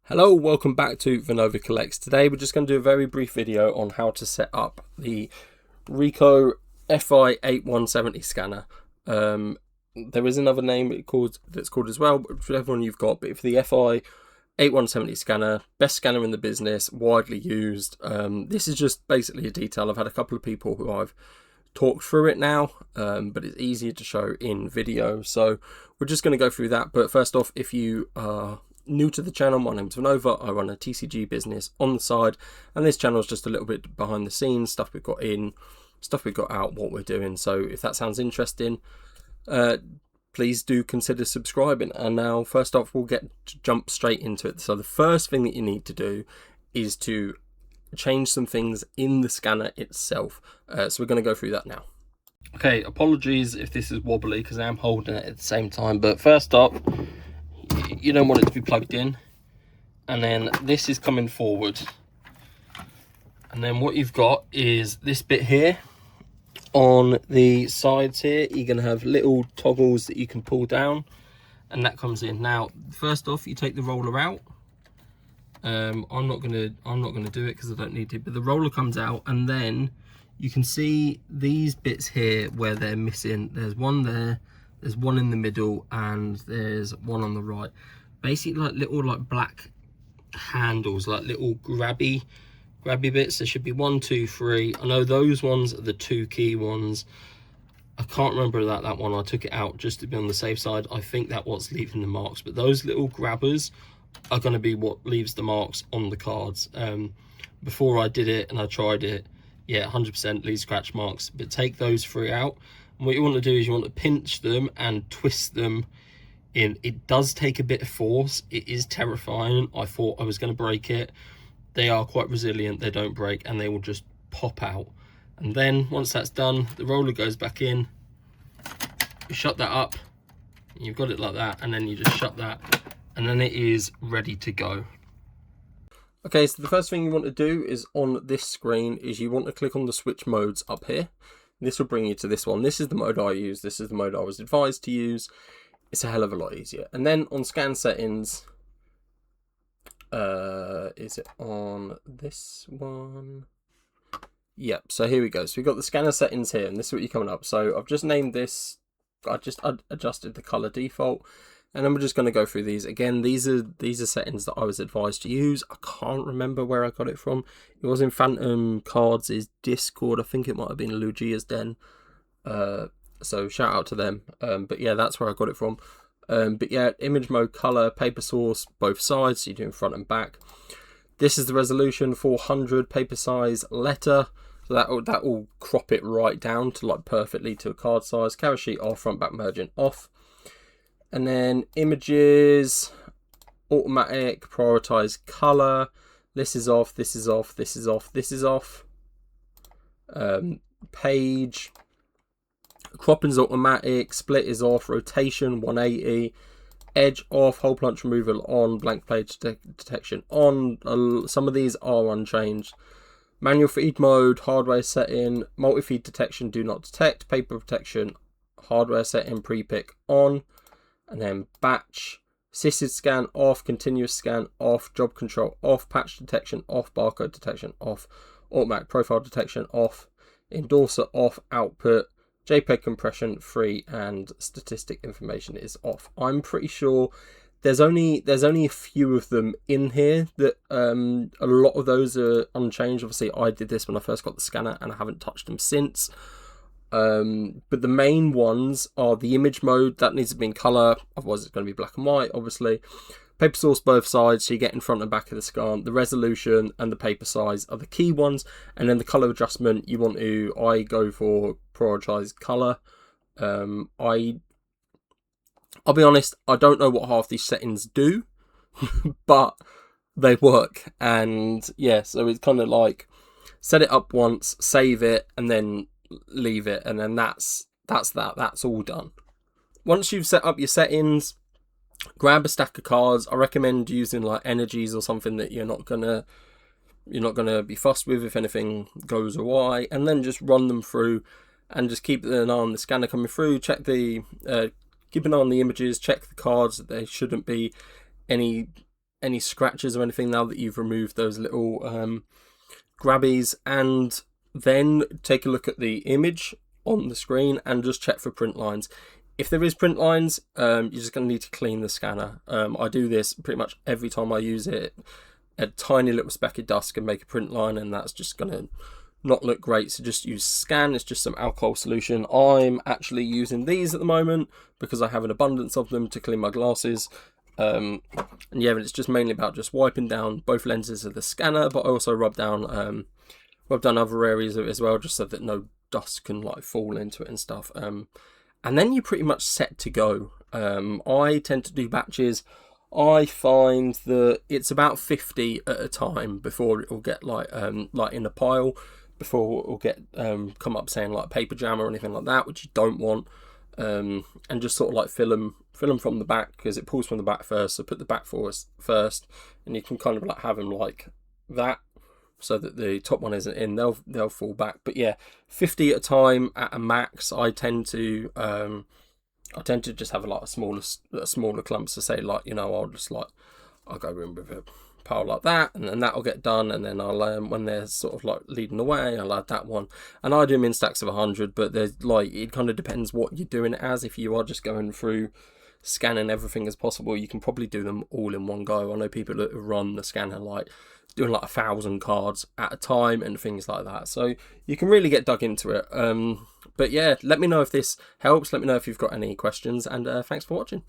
Hello, welcome back to Vinova Collects. Today we're just going to do a very brief video on how to set up the Ricoh Fi-8170 scanner. There is another name that's called as well, whichever one you've got, but for the Fi-8170 scanner, best scanner in the business, widely used. This is just basically a detail. I've had a couple of people who I've talked through it now, but it's easier to show in video, so we're just going to go through that. But first off, if you are new to the channel, my name's Vinova. I run a TCG business on the side, and this channel is just a little bit behind the scenes, stuff we've got in, stuff we've got out, what we're doing. So if that sounds interesting, please do consider subscribing. And now first off, we'll jump straight into it. So the first thing that you need to do is to change some things in the scanner itself. So we're going to go through that now. Okay, apologies if this is wobbly because I am holding it at the same time, but first up, you don't want it to be plugged in, and then this is coming forward, and then what you've got is this bit here on the sides here. You're going to have little toggles that you can pull down, and that comes in. Now first off, you take the roller out. I'm not gonna do it because I don't need to, but the roller comes out, and then you can see these bits here where they're missing. There's one there, there's one in the middle, and there's one on the right. Basically like little black handles, like little grabby bits. There should be 1, 2, 3. I know those ones are the 2 key ones. I can't remember that one. I took it out just to be on the safe side. I think that's what's leaving the marks, but those little grabbers are going to be what leaves the marks on the cards. Before I did it and I tried it, yeah, 100% leaves scratch marks, but take those 3 out. And what you want to do is you want to pinch them and twist them in. It does take a bit of force. It is terrifying. I thought I was going to break it. They are quite resilient. They don't break, and they will just pop out. And then once that's done, the roller goes back in. You shut that up. You've got it like that, and then you just shut that, and then it is ready to go. Okay, so the first thing you want to do is on this screen is you want to click on the switch modes up here. This will bring you to this one. This is the mode I use. This is the mode I was advised to use. It's a hell of a lot easier. And then on scan settings, is it on this one? Yep, so here we go. So we've got the scanner settings here, and this is what you're coming up. So I've just named this, I just adjusted the color default, and then we're just going to go through these. Again, these are settings that I was advised to use. I can't remember where I got it from. It was in Phantom Cards' Discord. I think it might have been Luigi's Den. So shout out to them. But yeah, that's where I got it from. But yeah, image mode, color, paper source, both sides. So you're doing front and back. This is the resolution, 400, paper size, letter. So that will crop it right down to like perfectly to a card size. Cover sheet off, front back margin off. And then images, automatic, prioritize color. This is off, this is off, this is off, this is off. Page, cropping's automatic, split is off, rotation 180, edge off, hole punch removal on, blank page detection on. Some of these are unchanged. Manual feed mode, hardware setting, multi-feed detection, do not detect, paper protection, hardware setting, pre-pick on. And then batch, assisted scan off, continuous scan off, job control off, patch detection off, barcode detection off, automatic profile detection off, endorser off, output, JPEG compression free, and statistic information is off. I'm pretty sure there's only a few of them in here that a lot of those are unchanged. Obviously I did this when I first got the scanner and I haven't touched them since. But the main ones are the image mode, that needs to be in color, otherwise it's going to be black and white, obviously. Paper source both sides, so you get in front and back of the scan. The resolution and the paper size are the key ones, and then the color adjustment I go for prioritize color. I'll be honest, I don't know what half these settings do, but they work. And yeah, so it's kind of like set it up once, save it, and then leave it, and then that's all done. Once you've set up your settings, grab a stack of cards. I recommend using like energies or something that you're not gonna be fussed with if anything goes awry, and then just run them through and just keep an eye on the scanner coming through. Check the keep an eye on the images, check the cards, that there shouldn't be any any scratches or anything now that you've removed those little grabbies, and then take a look at the image on the screen and just check for print lines. If there is print lines, you're just going to need to clean the scanner. I do this pretty much every time I use it. A tiny little speck of dust can make a print line, and that's just going to not look great. So just use scan. It's just some alcohol solution. I'm actually using these at the moment because I have an abundance of them to clean my glasses. And yeah, it's just mainly about just wiping down both lenses of the scanner, but I also rub down other areas of it as well, just so that no dust can like fall into it and stuff. And then you're pretty much set to go. I tend to do batches. I find that it's about 50 at a time before it will get like in a pile, before it will get come up saying like paper jam or anything like that, which you don't want. And just sort of like fill them from the back, because it pulls from the back first. So put the back first, and you can kind of like have them like that, so that the top one isn't in. They'll fall back. But yeah, 50 at a time at a max. I tend to just have like a smaller clumps to say, like, you know, I'll go in with a pile like that, and then that'll get done, and then I'll when they're sort of like leading the way, I'll add that one. And I do them in stacks of 100, but there's like, it kind of depends what you're doing it as. If you are just going through scanning everything as possible, you can probably do them all in one go. I know people that run the scanner like doing like 1,000 cards at a time and things like that, so you can really get dug into it. But yeah, let me know if this helps. Let me know if you've got any questions, and thanks for watching.